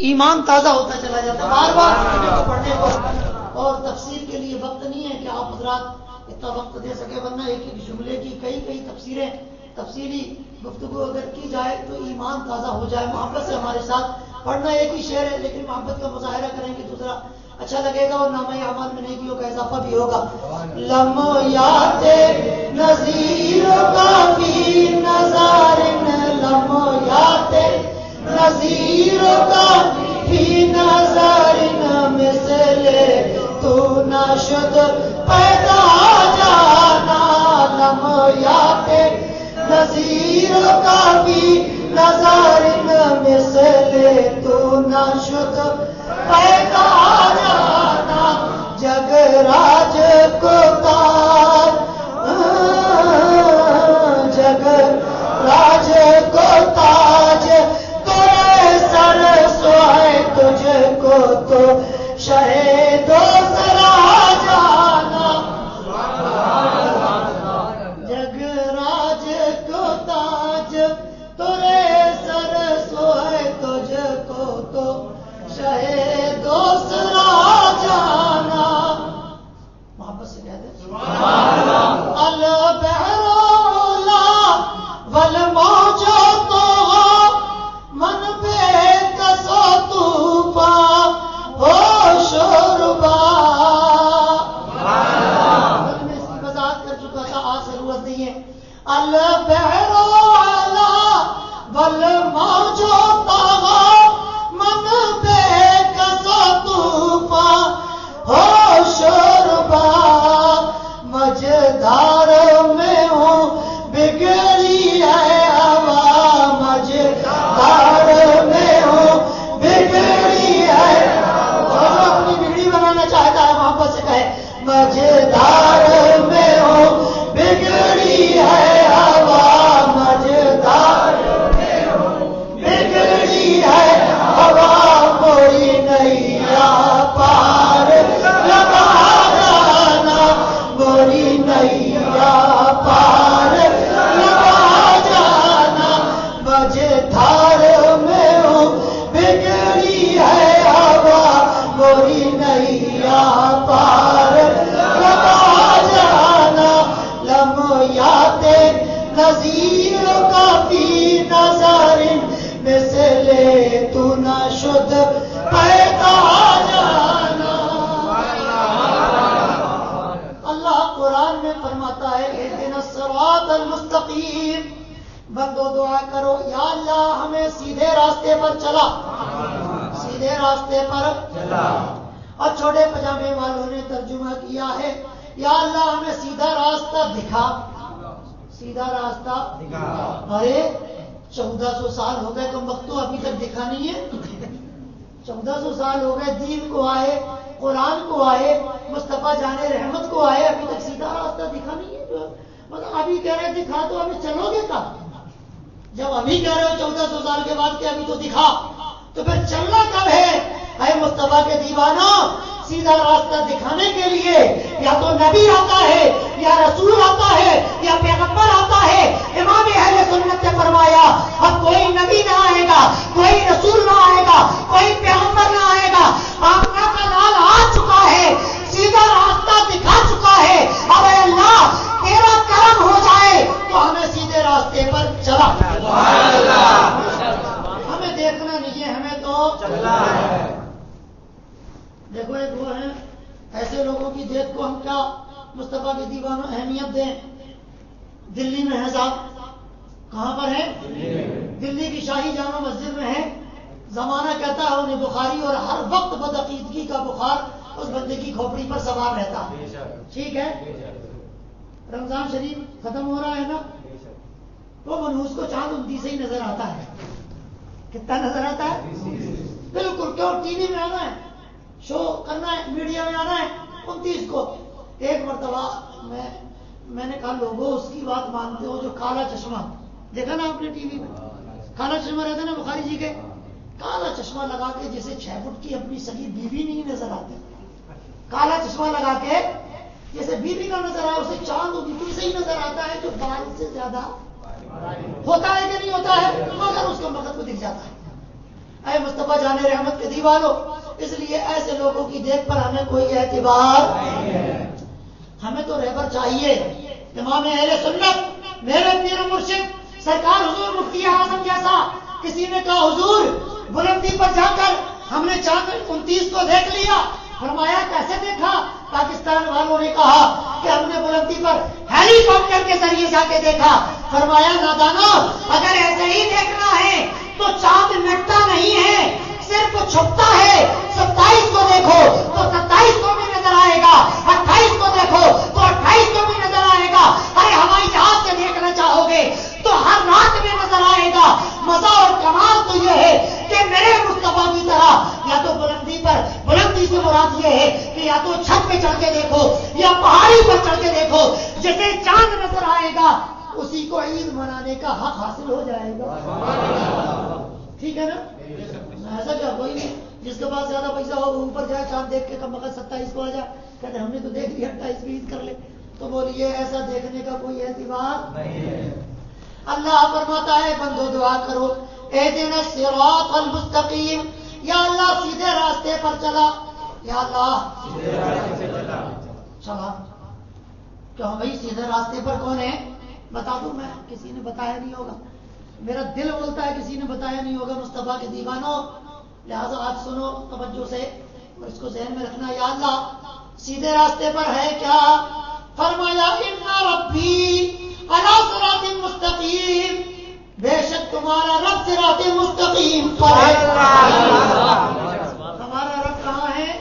ایمان تازہ ہوتا چلا جاتا ہے بار بار پڑھنے کو. اور تفسیر کے لیے وقت نہیں ہے کہ آپ حضرات اتنا وقت دے سکے، ورنہ ایک ایک جملے کی کئی تفسیریں تفصیلی گفتگو اگر کی جائے تو ایمان تازہ ہو جائے. محبت سے ہمارے ساتھ پڑھنا ایک ہی شعر ہے، لیکن محبت کا مظاہرہ کریں گے دوسرا اچھا لگے گا اور نامہ اعمال میں نیکیوں کا اضافہ بھی ہوگا. لمحات نذیر کا فی نظر، لمحات نذیر کا فی نظر مثل تو نشد پیدا جانا. لمحات نذیر کا فی نظر مثل تو نشد پیدا جانا. جگ راج کو تاج، جگ راج کو تاج تیرے سر سوئے، تجھ کو تو شہ دوسرا جانا. جگ راج کو تاج تیرے سر سوئے، تجھ کو تو شہ دوسرا جانا. محبت سے کہتے البحر اولا والموج طغى من بے کسا طوفان ہو شربا. میں اس کی وضاحت کر چکا تھا، آج ضرورت نہیں ہے. البحر اولا والموج طغى من بے کسا طوفان ہو شربا. مجدار میں ہوں بگڑی ہے ہوا، مجدار میں ہوں بگڑی ہے ہوا. اپنی بگڑی بنانا چاہتا ہے محبت سے کہے مجدار میں ہوں بگڑی ہے ہوا، مجدار میں ہوں بگڑی ہے ہوا. کوئی نیا پار لگا جانا، کوئی نیا پار لگا جانا. مجدار میں ہوں بگڑی ہے ہوا، کوئی نیا پار لگا جانا. لمحات نذیر کا فی نظر مثل تو نشد پیدا جانا. اللہ قرآن میں فرماتا ہے اہدنا الصراط المستقیم. بندو دعا کرو یا اللہ ہمیں سیدھے راستے پر چلا، سیدھے راستے پر چلا. اور چھوٹے پجامے والوں نے ترجمہ کیا ہے یا اللہ ہمیں سیدھا راستہ دکھا، سیدھا راستہ دکھا. ارے 1400 سال ہو گئے تو وقت تو ابھی تک دکھا نہیں ہے. 1400 سال ہو گئے دین کو آئے، قرآن کو آئے، مصطفیٰ جان رحمت کو آئے، ابھی تک سیدھا راستہ دکھا نہیں ہے. مطلب ابھی کہہ رہے دکھا تو ابھی چلو گے کب؟ جب ابھی کہہ رہے ہو 1400 سال کے بعد کہ ابھی تو دکھا، تو پھر چلنا کب ہے؟ اے مصطفیٰ کے دیوانوں، سیدھا راستہ دکھانے کے لیے یا تو نبی آتا ہے، یا رسول آتا ہے، یا پیغمبر آتا ہے. امام اہل سنت نے فرمایا اب کوئی نبی نہ آئے گا، کوئی رسول نہ آئے گا، کوئی پیغمبر نہ آئے گا. آقا کا لال آ چکا ہے، سیدھا راستہ دکھا چکا ہے. اب اے اللہ تیرا کرم ہو جائے تو ہمیں سیدھے راستے پر چلا. ہمیں دیکھنا نہیں ہے، ہمیں تو چلنا ہے. دیکھو ایک وہ ہیں ایسے لوگوں کی دیکھ کو ہم کیا مصطفیٰ کے دیوانوں اہمیت دیں. دلی میں ہے صاحب، کہاں پر ہے؟ دلی کی شاہی جامع مسجد میں ہے. زمانہ کہتا ہے انہیں بخاری، اور ہر وقت بدعقیدگی کا بخار اس بندے کی کھوپڑی پر سوار رہتا ہے. ٹھیک ہے، رمضان شریف ختم ہو رہا ہے نا، تو منحوس کو چاند 29 ہی نظر آتا ہے. کتنا نظر آتا ہے؟ بالکل. کیوں؟ ٹی وی میں آنا ہے، شو کرنا ہے، میڈیا میں آنا ہے 29 کو. ایک مرتبہ میں نے کہا لوگوں اس کی بات مانتے ہو جو کالا چشمہ دیکھا نا آپ نے ٹی وی میں؟ کالا چشمہ رہتا نا بخاری جی کے، کالا چشمہ لگا کے جیسے 6 فٹ کی اپنی سگی بیوی نہیں نظر آتی. کالا چشمہ لگا کے جیسے بیوی کا نظر آیا اسے چاند بالکل صحیح نظر آتا ہے جو بال سے زیادہ ہوتا ہے کہ نہیں ہوتا ہے، مگر اس کا مقصد کو دکھ جاتا ہے. اے مصطفیٰ جان رحمت کے دیوانوں، اس لیے ایسے لوگوں کی دیکھ پر ہمیں کوئی اعتبار نہیں ہے. ہمیں تو رہبر چاہیے. امام اہل سنت میرے پیر و مرشد سرکار حضور مفتی اعظم جیسا کسی نے کہا حضور بلندی پر جا کر ہم نے چاند 29 کو دیکھ لیا. فرمایا کیسے دیکھا؟ پاکستان والوں نے کہا کہ ہم نے بلندی پر ہیلی کاپٹر کے ذریعے جا کے دیکھا. فرمایا نادانو، اگر ایسے ہی دیکھنا ہے تو چاند مٹتا نہیں ہے، صرف چھپتا ہے. 27 کو دیکھو تو 27 کو بھی نظر آئے گا، 28 کو دیکھو تو 28 کو بھی نظر آئے گا. ارے ہوائی جہاز سے دیکھنا چاہو گے تو ہر رات میں نظر آئے گا. مزہ اور کمال تو یہ ہے کہ میرے مصطفیٰ کی طرح یا تو بلندی پر، بلندی سے مراد یہ ہے کہ یا تو چھت پہ چڑھ کے دیکھو یا پہاڑی پر چڑھ کے دیکھو، جسے چاند نظر آئے گا اسی کو عید منانے کا حق حاصل ہو جائے گا. ٹھیک ہے نا؟ ایسا کیا کوئی نہیں جس کے پاس زیادہ پیسہ ہو وہ اوپر جائے چاند دیکھ کے کم وقت 27 کو آ جائے، کہتے ہم نے تو دیکھ لیا 28 بھی عید کر لے. تو بولیے ایسا دیکھنے کا کوئی اعتبار نہیں ہے. اللہ فرماتا ہے بندو دعا کرو اہدنا الصراط المستقیم، یا اللہ سیدھے راستے پر چلا. یا اللہ سیدھے راستے پر چلا. کیوں بھائی سیدھے راستے پر کون ہے؟ بتا دوں میں، کسی نے بتایا نہیں ہوگا، میرا دل بولتا ہے کسی نے بتایا نہیں ہوگا. مصطفیٰ کے دیوانوں، لہذا آج سنو توجہ سے اور اس کو ذہن میں رکھنا. یا اللہ سیدھے راستے پر ہے کیا؟ فرمایا ان ربی علی صراط مستقیم، بے شک تمہارا رب صراط مستقیم پر ہے. ہمارا رب کہاں ہے؟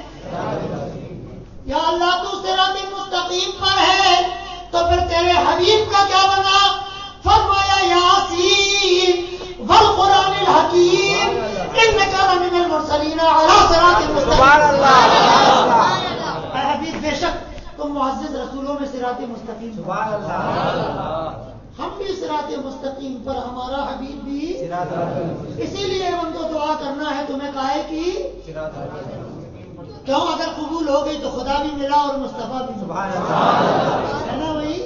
یا اللہ تو صراط مستقیم پر ہے تو پھر تیرے حبیب کا کیا بنا؟ فرمایا یاسین والقرآن الحکیم انک لمن المرسلین علی صراط مستقیم. اے حبیب بے شک تم معزز رسولوں میں صراط مستقیم. سبحان اللہ. ہم بھی صراط مستقیم پر، ہمارا حبیب بھی. اسی لیے ہم کو دعا کرنا ہے تمہیں کہے کہ کیوں اگر قبول ہو گئی تو خدا بھی ملا اور مصطفیٰ بھی ملا. ہے نا بھائی؟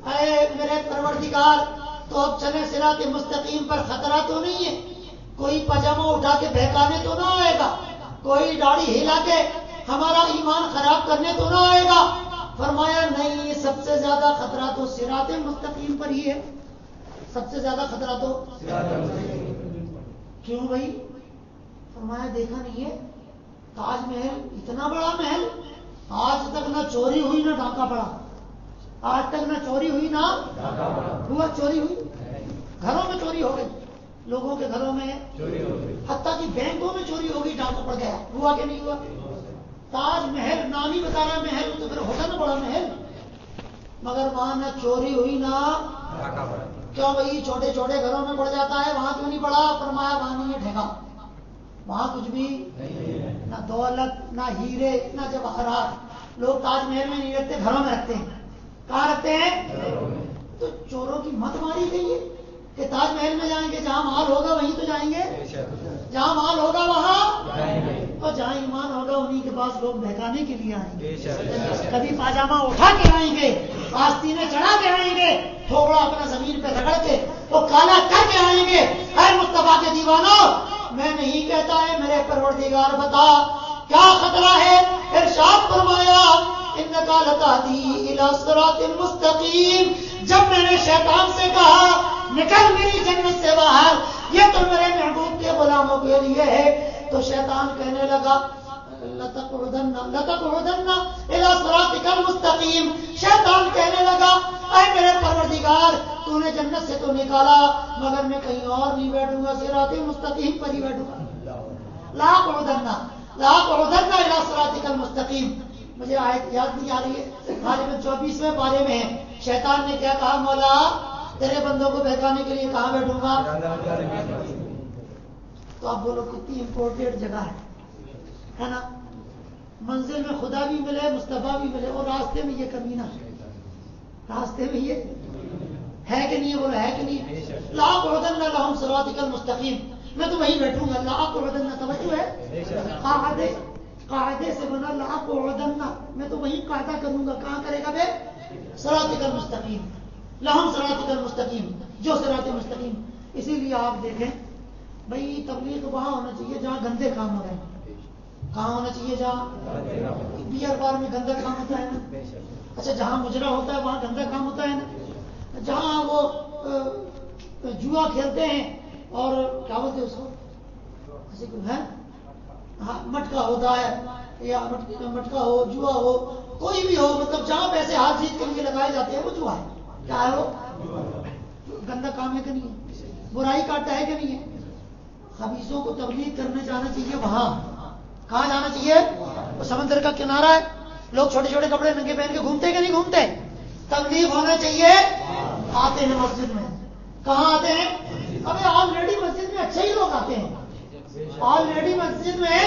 اے میرے پروردگار تو اب چلے صراط مستقیم پر. خطرہ تو نہیں ہے، کوئی پاجامہ اٹھا کے بہکانے تو نہ آئے گا، کوئی داڑھی ہلا کے ہمارا ایمان خراب کرنے تو نہ آئے گا. فرمایا نہیں، سب سے زیادہ خطرہ تو صراط مستقیم پر ہی ہے. سب سے زیادہ خطرہ تو کیوں بھائی؟ فرمایا دیکھا نہیں ہے تاج محل، اتنا بڑا محل، آج تک نہ چوری ہوئی نہ ڈاکہ پڑا. آج تک نہ چوری ہوئی نہ ہوا. چوری ہوئی؟ گھروں میں چوری ہو گئی، لوگوں کے گھروں میں چوری ہو گئی، حتیٰ کہ بینکوں میں چوری ہو گئی، ڈاکہ پڑ گیا. ہوا کہ نہیں ہوا؟ تاج محل نام ہی بتا رہا محل، تو پھر ہوتا نا بڑا محل، مگر وہاں نہ چوری ہوئی نہ ڈاکہ پڑا. کیوں بھائی چھوٹے چھوٹے گھروں میں پڑ جاتا ہے، وہاں کیوں نہیں پڑا؟ فرمایا وہاں نہیں ہے ٹھیکا، وہاں کچھ بھی نہ دولت نہ ہیرے نہ جواہرات. لوگ تاج محل میں نہیں رکھتے، گھروں میں رکھتے ہیں. کہاں رکھتے ہیں؟ تو چوروں کی مت ماری گئی ہے کہ تاج محل میں جائیں گے، جہاں مال ہوگا وہیں تو جائیں گے، جہاں مال ہوگا وہاں، اور جہاں ایمان ہوگا انہیں کے پاس لوگ بہکانے کے لیے آئیں گے. کبھی پاجامہ اٹھا کے آئیں گے، آستینیں چڑھا کے آئیں گے، تھوڑا اپنا زمین پہ رگڑ کے وہ کالا کر کے آئیں گے. اے مصطفیٰ کے دیوانوں، میں نہیں کہتا ہے میرے پروردگار بتا کیا خطرہ ہے. ارشاد فرمایا انکا لتہدی الی صراط مستقیم. جب میں نے شیطان سے کہا نکل میری جنت سے باہر، یہ تو میرے محبوب کے غلاموں کے لیے ہے، تو شیطان کہنے لگا لتقعدن الی صراطک المستقیم. شیطان کہنے لگا اے میرے پروردگار تو نے جنت سے تو نکالا مگر میں کہیں اور نہیں بیٹھوں گا، صراط مستقیم پر ہی بیٹھوں گا. لاقعدن الی صراطک المستقیم. مجھے آیت یاد نہیں آ رہی ہے، غالباً 24ویں پارے میں ہے. شیطان نے کیا کہا؟ مولا تیرے بندوں کو بہکانے کے لیے کہاں بیٹھوں گا؟ تو آپ بولو کتنی امپورٹنٹ جگہ ہے نا؟ منزل میں خدا بھی ملے، مصطفیٰ بھی ملے، اور راستے میں یہ کمینہ ہے. راستے میں یہ ہے کہ نہیں؟ بولو ہے کہ نہیں؟ لاقعدن لہم صراطک المستقیم. میں تو وہیں بیٹھوں گا. لاقعدن توجہ ہے، قاعدے سے بنا لاقعدن، میں تو وہیں قاعدہ کروں گا. کہاں کرے گا بے؟ صراطک المستقیم. لہم صراطک المستقیم، جو صراط مستقیم. اسی لیے آپ دیکھیں بھائی تبلیغ وہاں ہونا چاہیے جہاں گندے کام ہو رہے ہیں. کہاں ہونا چاہیے؟ جہاں بیئر بار میں گندا کام ہوتا ہے نا. اچھا جہاں مجرا ہوتا ہے وہاں گندا کام ہوتا ہے نا. جہاں وہ جوا کھیلتے ہیں اور کیا بولتے ہیں اس کو ایسے کوئی ہے ہاں مٹکا ہوتا ہے یا مٹکا ہو جوا ہو کوئی بھی ہو مطلب جہاں پیسے ہار جیت کے لیے لگائے جاتے ہیں وہ جوا ہے. کیا ہے وہ گندا کام ہے کہ نہیں ہے؟ برائی کاٹتا ہے کہ نہیں ہے؟ خبیثوں کو تبلیغ کرنے جانا چاہیے وہاں. کہاں جانا چاہیے؟ وہ سمندر کا کنارہ ہے. لوگ چھوٹے چھوٹے کپڑے ننگے پہن کے گھومتے کہ نہیں گھومتے؟ تبلیغ ہونا چاہیے. آتے ہیں مسجد میں. کہاں آتے ہیں؟ ابھی آلریڈی مسجد میں اچھے ہی لوگ آتے ہیں. آلریڈی مسجد میں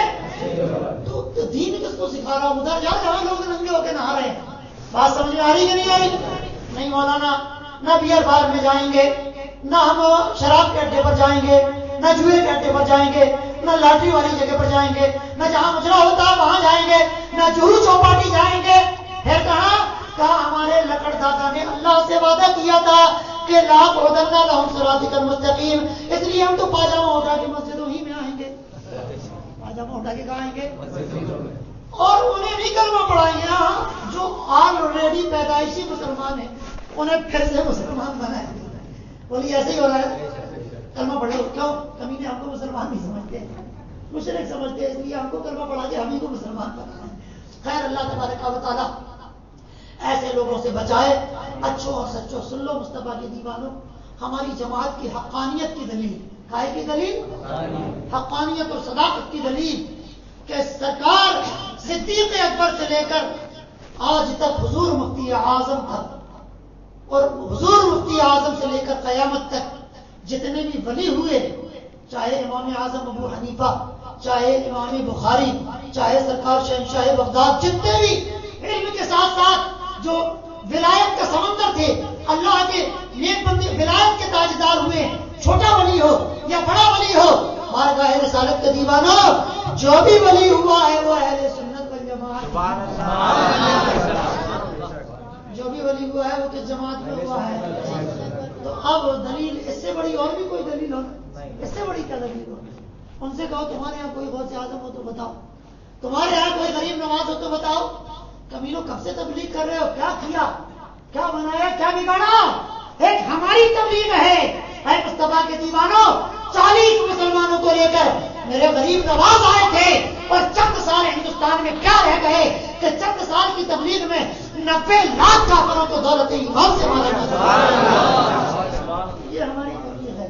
تو دین کس کو سکھا رہا ہوں؟ ادھر جا جہاں لوگ ننگے ہو کے نہا رہے ہیں. بات سمجھ میں آ رہی کہ نہیں آ رہی؟ نہیں مولانا نہ بیئر بار میں جائیں گے, نہ ہم شراب کے اڈے پر جائیں گے, نہ جوئے کے اڈے پر جائیں گے, نہ لاٹری والی جگہ پر جائیں گے, نہ جہاں مجرا ہوتا ہے وہاں جائیں گے, نہ جوہو چوپاٹی جائیں گے. پھر کہا ہمارے لکڑ دادا نے اللہ سے وعدہ کیا تھا کہ لا قعدن لهم صراطک المستقیم, اس لیے ہم تو پاجامہ اٹھا کے مسجدوں ہی میں آئیں گے. پاجامہ اٹھا کے کہاں آئیں گے؟ اور انہیں نہیں کلمہ پڑھائیں گے نا. جو آلریڈی پیدائشی مسلمان ہیں انہیں پھر سے مسلمان بنائیں گے. بولیے ایسے ہی ہو رہا ہے. کلمہ پڑھو کیوں؟ کمی نے ہم کو مسلمان نہیں سمجھتے, مشرک سمجھتے, اس لیے ہم کو کلمہ پڑھا کے ہم ہی کو مسلمان بنائیں. خیر اللہ تبارک و تعالیٰ ایسے لوگوں سے بچائے. اچھوں اور سچوں سن لو مصطفیٰ کے دیوانوں, ہماری جماعت کی حقانیت کی دلیل, کائے کی دلیل؟ حقانیت اور صداقت کی دلیل کہ سرکار صدیق اکبر سے لے کر آج تک حضور مفتی اعظم تک اور حضور مفتی اعظم سے لے کر قیامت تک جتنے بھی ولی ہوئے, چاہے امام اعظم ابو حنیفہ, چاہے امام بخاری, چاہے سرکار شہنشاہ بغداد, جتنے بھی علم کے ساتھ ساتھ جو ولایت کا سمندر تھے, اللہ کے نیک بندے ولایت کے تاجدار ہوئے, چھوٹا ولی ہو یا بڑا ولی ہو, بارگاہ رسالت کے دیوانوں جو بھی ولی ہوا ہے وہ اہل سنت والجماعت, جو بھی ولی ہوا ہے وہ کس جماعت میں ہوا ہے. تو اب دلیل اس سے بڑی اور بھی کوئی دلیل ہو, اس سے بڑی کیا دلیل ہو؟ ان سے کہو تمہارے یہاں کوئی غوث اعظم ہو تو بتاؤ, تمہارے یہاں کوئی غریب نواز ہو تو بتاؤ. کبھی لوگ کب سے تبلیغ کر رہے ہو, کیا کیا, کیا بنایا, کیا بگاڑا؟ ایک ہماری تبلیغ ہے. اے مصطفیٰ کے دیوانوں, 40 مسلمانوں کو لے کر میرے غریب نواز آئے تھے اور چند سال ہندوستان میں کیا رہ گئے کہ چند سال کی تبلیغ میں 90 لاکھ کافروں کو دولت ایمان سے مارا گیا. یہ ہماری تبلیغ ہے.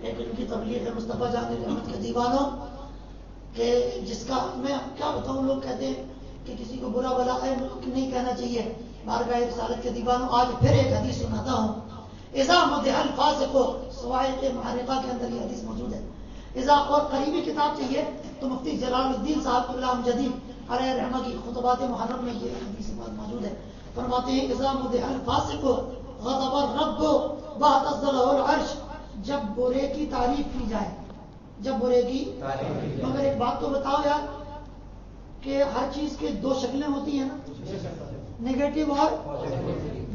ایک ان کی تبلیغ ہے مصطفیٰ جان رحمت کے دیوانوں کہ جس کا میں کیا بتاؤں, لوگ کہتے ہیں کہ کسی کو برا بلا نہیں کہنا چاہیے. بارگاہ رسالت کے دیوانوں آج پھر ایک حدیث سناتا ہوں. اذا مدح الفاسق, سوائے محرقہ کے اندر یہ حدیث موجود ہے. اذا اور قریبی کتاب چاہیے تو مفتی جلال الدین صاحب اللہ جدید علیہ رحمہ کی خطبات محرم میں یہ حدیث موجود ہے. فرماتے ہیں اذا مدح الفاسق غضب الرب واهتز له العرش, جب برے کی تعریف کی جائے, جب برے کی مگر ایک بات تو بتاؤ یار کہ ہر چیز کے دو شکلیں ہوتی ہیں نا, نیگیٹو اور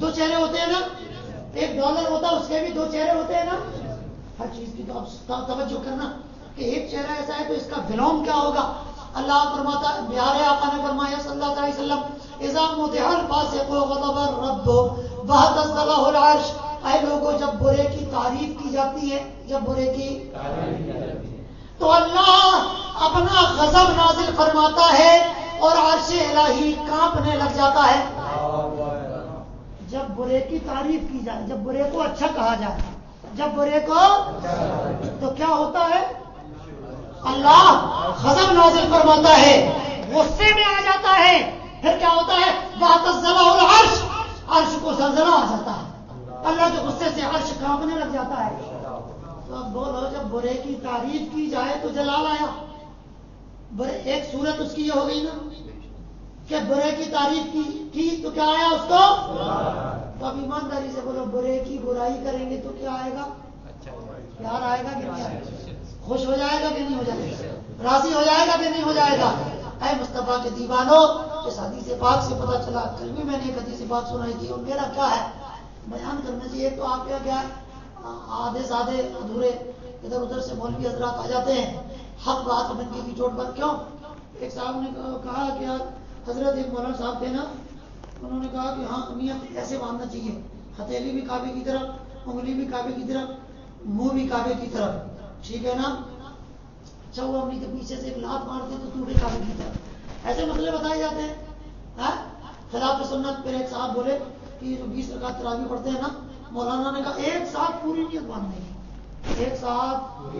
دو چہرے ہوتے ہیں نا. ایک ڈالر ہوتا ہے اس کے بھی دو چہرے ہوتے ہیں نا. ہر چیز کی تو اب توجہ کرنا کہ ایک چہرہ ایسا ہے تو اس کا ویلوم کیا ہوگا. اللہ فرماتا ہے, پیارے آقا نے فرمایا صلی اللہ علیہ وسلم, اذا مدح الفاسق غضب الرب واهتز له العرش, اے لوگوں جب برے کی تعریف کی جاتی ہے, جب برے کی تو اللہ اپنا غضب نازل فرماتا ہے اور عرش الہی کانپنے لگ جاتا ہے. جب برے کی تعریف کی جائے, جب برے کو اچھا کہا جائے, جب برے کو تو کیا ہوتا ہے, اللہ غضب نازل فرماتا ہے, غصے میں آ جاتا ہے. پھر کیا ہوتا ہے, واهتز له العرش, عرش کو زلزلہ آ جاتا ہے. اللہ کے غصے سے عرش کانپنے لگ جاتا ہے. تو اب بولو جب برے کی تعریف کی جائے تو جلال آیا. ایک صورت اس کی یہ ہو گئی نا کہ برے کی تعریف کی تو کیا آیا اس کو. تو اب ایمانداری سے بولو, برے کی برائی کریں گے تو کیا آئے گا, پیار آئے گا کہ نہیں آئے گا, خوش ہو جائے گا کہ نہیں ہو جائے گا, راضی ہو جائے گا کہ نہیں ہو جائے گا. اے مصطفیٰ کے دیوانوں, اس حدیث پاک سے پتہ چلا, کل بھی میں نے ایک حدیث پاک سنائی تھی اور میرا کیا ہے بیان کرنا چاہیے تو آپ کیا آدھے سادھے ادھورے ادھر ادھر سے مولوی حضرات آ جاتے ہیں، حق بات بننے کی چوٹ پر. کیوں؟ ایک صاحب نے کہا کہ یار حضرت ایک مولانا صاحب تھے نا، انہوں نے کہا کہ ہاں نیت ایسے باندھنا چاہیے، ہتھیلی بھی کعبے کی طرف، انگلی بھی کعبے کی طرف، منہ بھی کعبے کی طرف، ٹھیک ہے نا. اچھا وہ اپنی کے پیچھے سے ایک لات مارتے تو ٹوٹے کعبے کی طرف. ایسے مسئلے بتائے جاتے ہیں خلاف سنت. پھر ایک صاحب بولے کہ جو 20 رکعت تراویح پڑھتے ہیں نا، مولانا نے کہا ایک ساتھ پوری نیت باندھنے کی، ایک ساتھ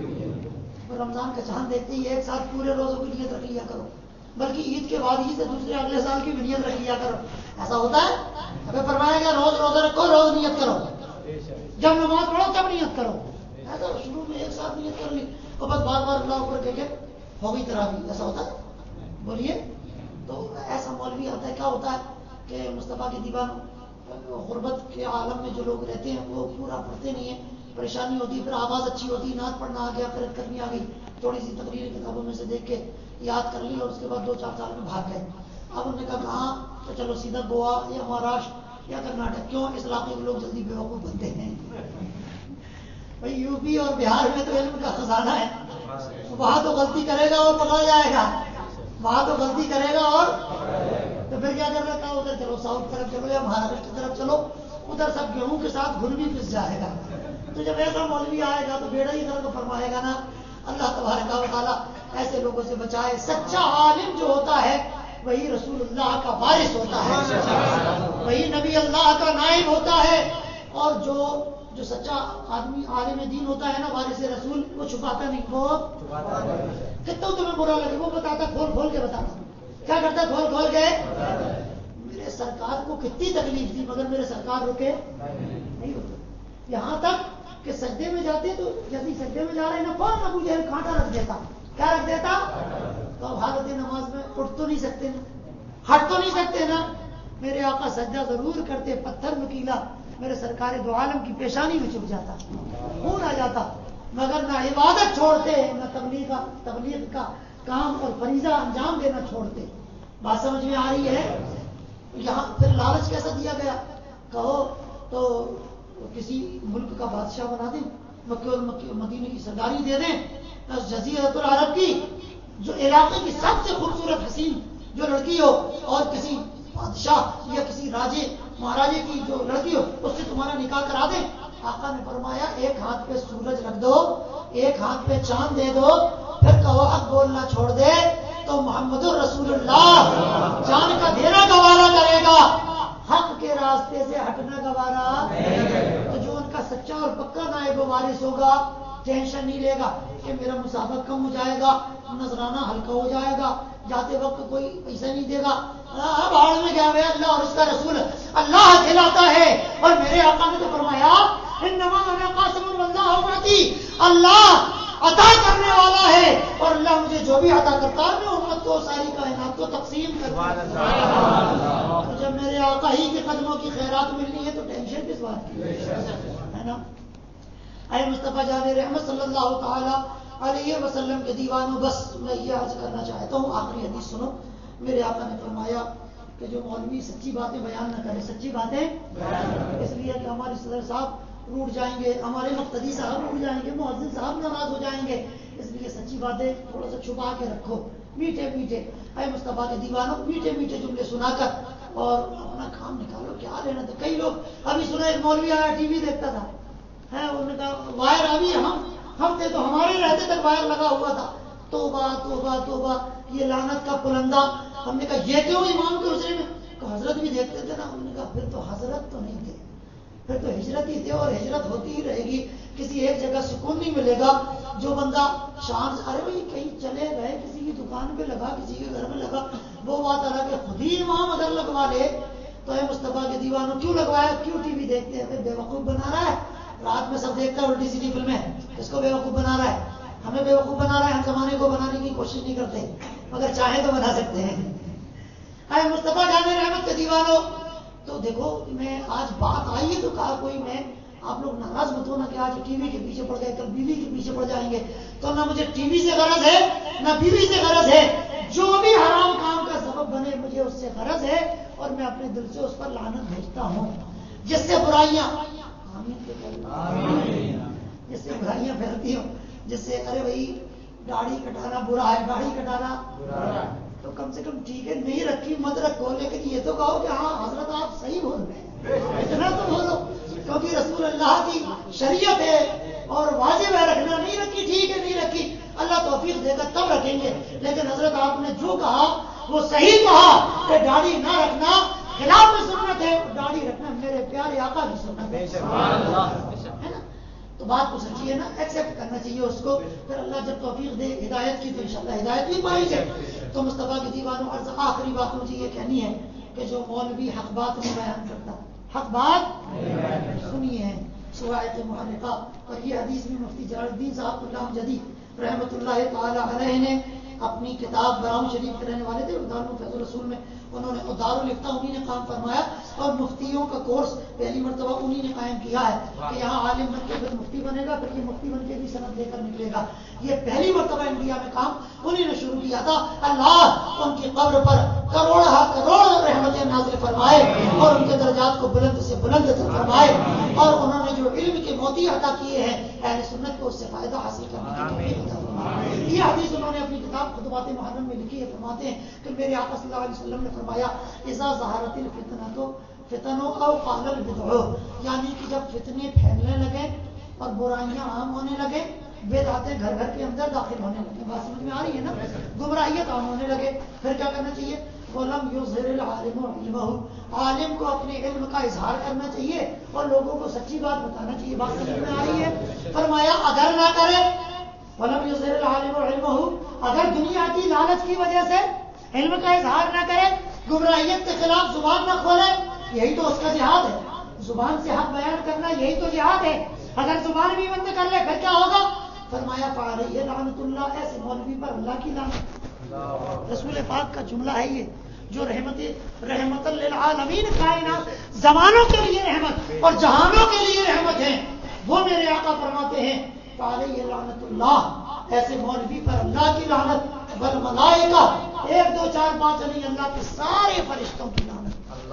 رمضان کا چاند دیکھتے ہی ایک ساتھ پورے روزوں کی نیت رکھ لیا کرو، بلکہ عید کے بعد ہی سے دوسرے اگلے سال کی بھی نیت رکھ لیا کرو. ایسا ہوتا ہے؟ ہمیں فرمایا گیا روز روزہ رکھو، روز نیت کرو، جب نماز پڑھو تب نیت کرو. ایسا شروع میں ایک ساتھ نیت کر لی اور بس بار بار اللہ اوپر کہہ کے ہو گئی تراویح. ایسا ہوتا ہے؟ بولیے. تو ایسا مولوی آتا ہے. کیا ہوتا ہے کہ مصطفیٰ کے دیوان غربت کے عالم میں جو لوگ رہتے ہیں وہ پورا پڑھتے نہیں ہیں، پریشانی ہوتی ہے، پھر آواز اچھی ہوتی، نعت پڑھنا آ گیا، قرأت کرنی آ گئی، تھوڑی سی تقریر کتابوں میں سے دیکھ کے یاد کر لی اور اس کے بعد 2-4 سال میں بھاگ گئے. اب انہوں نے کہا کہاں؟ تو چلو سیدھا گوا یا مہاراشٹر یا کرناٹک. کیوں؟ اس علاقے کے لوگ جلدی بیوقوف بنتے ہیں. بھائی یو پی اور بہار میں تو علم کا خزانہ ہے، وہاں تو غلطی کرے گا اور پکڑا جائے گا، وہاں تو غلطی کرے گا اور تو پھر کیا کر رہا تھا؟ ادھر چلو ساؤتھ طرف چلو یا مہاراشٹر کی طرف چلو، ادھر سب گیہوں کے ساتھ گھر بھی پس جائے گا. تو جب ایسا مولوی آئے گا تو بیڑا ہی طرح کو فرمائے گا نا. اللہ تبارک و تعالیٰ ایسے لوگوں سے بچائے. سچا عالم جو ہوتا ہے وہی رسول اللہ کا وارث ہوتا ہے، وہی نبی اللہ کا نائب ہوتا ہے. اور جو سچا آدمی عالم دین ہوتا ہے نا، وارث رسول، وہ چھپاتا نہیں. وہ کتنا تمہیں برا لگے وہ بتاتا، کھول کھول کے بتاتا. کیا کرتا؟ کھول کھول کے. میرے سرکار کو کتنی تکلیف تھی مگر میرے سرکار رکے نہیں رکے. یہاں تک کہ سجدے میں جاتے تو جیسے سجدے میں جا رہے ہیں نا، فوراً ابو جہل کانٹا رکھ دیتا. کیا رکھ دیتا؟ تو اب حالت نماز میں اٹھ تو نہیں سکتے نا، ہٹ تو نہیں سکتے نا. میرے آقا سجدہ ضرور کرتے، پتھر نکیلا میرے سرکار دو عالم کی پیشانی میں چپ جاتا، خون آ جاتا، مگر نہ عبادت چھوڑتے نہ تبلیغ کا کام اور فریضہ انجام دینا چھوڑتے. بات سمجھ میں آ رہی ہے؟ یہاں پھر لالچ کیسا دیا گیا؟ کہو تو کسی ملک کا بادشاہ بنا دیں، مکہ اور مدینے کی سرداری دے دیں، جزیرۃ العرب کی جو علاقے کی سب سے خوبصورت حسین جو لڑکی ہو اور کسی بادشاہ یا کسی راجے مہاراجے کی جو لڑکی ہو اس سے تمہارا نکاح کرا دیں. آقا نے فرمایا ایک ہاتھ پہ سورج رکھ دو، ایک ہاتھ پہ چاند دے دو، پھر کہو حق بولنا چھوڑ دے تو محمد الرسول اللہ جان کا دینا گوارا کرے گا، حق کے راستے سے ہٹنا گوارا. تو جو ان کا سچا اور پکا نائب وارث ہوگا ٹینشن نہیں لے گا کہ میرا مسابقہ کم ہو جائے گا، نذرانہ ہلکا ہو جائے گا، جاتے وقت کوئی پیسہ نہیں دے گا. بھاڑ میں گیا ہوا اللہ اور اس کا رسول، اللہ کھلاتا ہے. اور میرے آقا نے تو فرمایا انما انا قاسم واللہ معطی، اللہ عطا کرنے والا ہے اور اللہ مجھے جو بھی عطا کرتا ہے میں امت کو ساری کائنات کو تقسیم کرتا ہوں. تو جب میرے آقا ہی کے قدموں کی خیرات ملنی ہے تو ٹینشن کس بات کی ہے نا. اے مصطفیٰ جان رحمت صلی اللہ تعالی علیہ وسلم کے دیوانوں، بس میں یہ عرض کرنا چاہتا ہوں، آخری حدیث سنو. میرے آقا نے فرمایا کہ جو مولوی سچی باتیں بیان نہ کرے، سچی باتیں اس لیے کہ ہمارے صدر صاحب روٹ جائیں گے، ہمارے مقتدی صاحب روٹ جائیں گے، مؤذن صاحب ناراض ہو جائیں گے، اس لیے سچی باتیں تھوڑا سا چھپا کے رکھو. میٹھے میٹھے اے مصطفیٰ کے دیوانوں میٹھے میٹھے جملے سنا کر اور اپنا کام نکالو. کیا لینا تھا؟ کئی لوگ ابھی سنا ایک مولوی آیا ٹی وی دیکھتا تھا، انہوں نے کہا وائر ابھی ہم تھے تو ہمارے رہتے تک وائر لگا ہوا تھا. توبہ توبہ توبہ، یہ لعنت کا پلندہ. ہم نے کہا یہ کیوں امام کے حسین میں؟ کہا حضرت بھی دیکھتے تھے نا. ہم نے کہا پھر تو حضرت تو نہیں تھے، پھر تو ہجرت ہی تھے اور ہجرت ہوتی ہی رہے گی. کسی ایک جگہ سکون نہیں ملے گا. جو بندہ شان سے ارے بھائی کہیں چلے گئے، کسی کی دکان پہ لگا، کسی کے گھر میں لگا، وہ بات الگ ہے. خود ہی امام اگر لگوا لے تو اے مصطفیٰ کے دیوانوں کیوں لگوایا؟ کیوں ٹی وی دیکھتے ہیں؟ پھر بیوقوف بنا رہا ہے. رات میں سب دیکھتا ہے الٹی سیدھی فلمیں، اس کو بیوقوف بنا رہا ہے، ہمیں بیوقوف بنا رہا ہے. ہم زمانے کو بنانے کی کوشش نہیں کرتے مگر چاہیں تو بنا سکتے ہیں. اے مصطفیٰ جان رحمت کے دیوانوں، تو دیکھو میں آج بات آئی ہے تو کہا کوئی میں آپ لوگ ناراض مت ہونا کہ آج ٹی وی کے پیچھے پڑ گئے، کل بیوی کے پیچھے پڑ جائیں گے. تو نہ مجھے ٹی وی سے غرض ہے نہ بیوی سے غرض ہے. جو بھی حرام کام کا سبب بنے مجھے اس سے غرض ہے اور میں اپنے دل سے اس پر لعنت بھیجتا ہوں. جس سے برائیاں جس سے برائیاں پھیلتی ہوں جس سے ارے بھائی داڑھی کٹانا برا ہے، داڑھی کٹانا تو کم سے کم ٹھیک ہے نہیں رکھی مت رکھو، لیکن یہ تو کہو کہ ہاں حضرت آپ صحیح بول رہے ہیں، اتنا تو بولو، کیونکہ رسول اللہ کی شریعت ہے اور واجب ہے رکھنا، نہیں رکھی ٹھیک ہے نہیں رکھی اللہ توفیق دے کر تب رکھیں گے، لیکن حضرت آپ نے جو کہا وہ صحیح کہا کہ داڑھی نہ رکھنا خلاف سنت ہے، داڑھی رکھنا میرے پیارے آقا کی سنت ہے نا، تو بات کو سچی ہے نا، ایکسیپٹ کرنا چاہیے اس کو، پھر اللہ جب توفیق دے ہدایت کی تو انشاءاللہ ہدایت بھی پائی جائے۔ تو مصطفیٰ کی دیوانوں اور آخری بات مجھے یہ کہنی ہے کہ جو مولوی حق بات نہیں بیان کرتا، حق بات سنیے ہیں سوایت محرقہ، اور یہ حدیث میں مفتی جلال الدین صاحب اللہ جدید رحمۃ اللہ تعالی علیہ نے اپنی کتاب براؤن شریف کے رہنے والے تھے، دارالعلوم فیض الرسول میں انہوں نے دارالفتہ انہی نے کام فرمایا، اور مفتیوں کا کورس پہلی مرتبہ انہی نے قائم کیا ہے کہ یہاں عالم بن کے پھر مفتی بنے گا، پھر یہ مفتی بن کے بھی سند لے کر نکلے گا، یہ پہلی مرتبہ انڈیا میں کام انہی نے شروع کیا تھا۔ اللہ ان کی قبر پر کروڑ رحمتیں نازل فرمائے اور ان کے درجات کو بلند سے بلند فرمائے، اور انہوں نے جو علم کے موتی عطا کیے ہیں اہل سنت کو اس سے فائدہ حاصل کرنے کی توفیق عطا فرمائے۔ یہ حدیث انہوں نے اپنی کتاب خطبات محرم میں لکھی ہے، فرماتے ہیں کہ میرے آقا صلی اللہ علیہ وسلم نے فرمایا اذا ظہرت الفتن او قال البدع، یعنی کہ جب فتنے پھیلنے لگے اور برائیاں عام ہونے لگے، بدعتیں گھر گھر کے اندر داخل ہونے لگے، بات سمجھ میں آ رہی ہے نا، گمراہیت عام ہونے لگے، پھر کیا کرنا چاہیے؟ وَلَمْ يُظْهِرِ الْعَالِمُ عِلْمَهُ، عالم کو اپنے علم کا اظہار کرنا چاہیے اور لوگوں کو سچی بات بتانا چاہیے، بات سمجھ میں آ رہی ہے؟ فرمایا اگر نہ کرے وَلَمْ يُظْهِرِ الْعَالِمُ عِلْمَهُ، اگر دنیا کی لالچ کی وجہ سے علم کا اظہار نہ کرے، گمراہیت کے خلاف زبان نہ کھولے، یہی تو اس کا جہاد ہے، زبان سے حق بیان کرنا یہی تو جہاد ہے، اگر زبان بھی بند کر لے پھر کیا ہوگا؟ فرمایا فعلیہ لعنت اللہ، ایسے مولوی پر اللہ کی لعنت۔ رسول پاک کا جملہ ہے یہ، جو رحمت للعالمین کائنات زمانوں کے لیے رحمت اور جہانوں کے لیے رحمت ہے، وہ میرے آقا فرماتے ہیں فعلیہ لعنت اللہ، ایسے مولوی پر اللہ کی لعنت، والملائکہ 1 2 4 5 نہیں، اللہ کے سارے فرشتوں کی لعنت،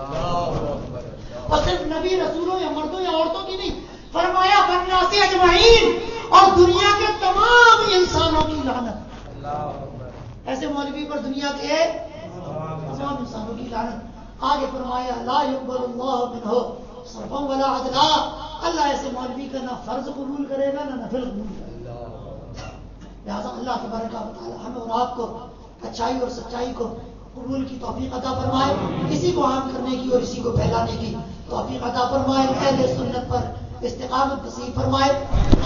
اور صرف نبی رسولوں یا مردوں یا عورتوں کی نہیں، فرمایا والناس اجمعین، اور دنیا کے تمام انسانوں کی لعنت، ایسے مولوی پر دنیا کے تمام انسانوں کی لعنت۔ آگے فرمایا لا يقبل اللہ منہ صرفا ولا عدلا، اللہ ایسے مولوی کا نہ فرض قبول کرے گا نہ نفل قبول کرے گا، لہٰذا اللہ تبارک و تعالی ہمیں اور آپ کو اچھائی اور سچائی کو قبول کی توفیق عطا فرمائے، اسی کو عام کرنے کی اور اسی کو پھیلانے کی توفیق عطا فرمائے، اہل سنت پر استقامت نصیب فرمائے،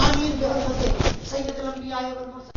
آمین برحمتہ سید الانبیاء والمرسلین۔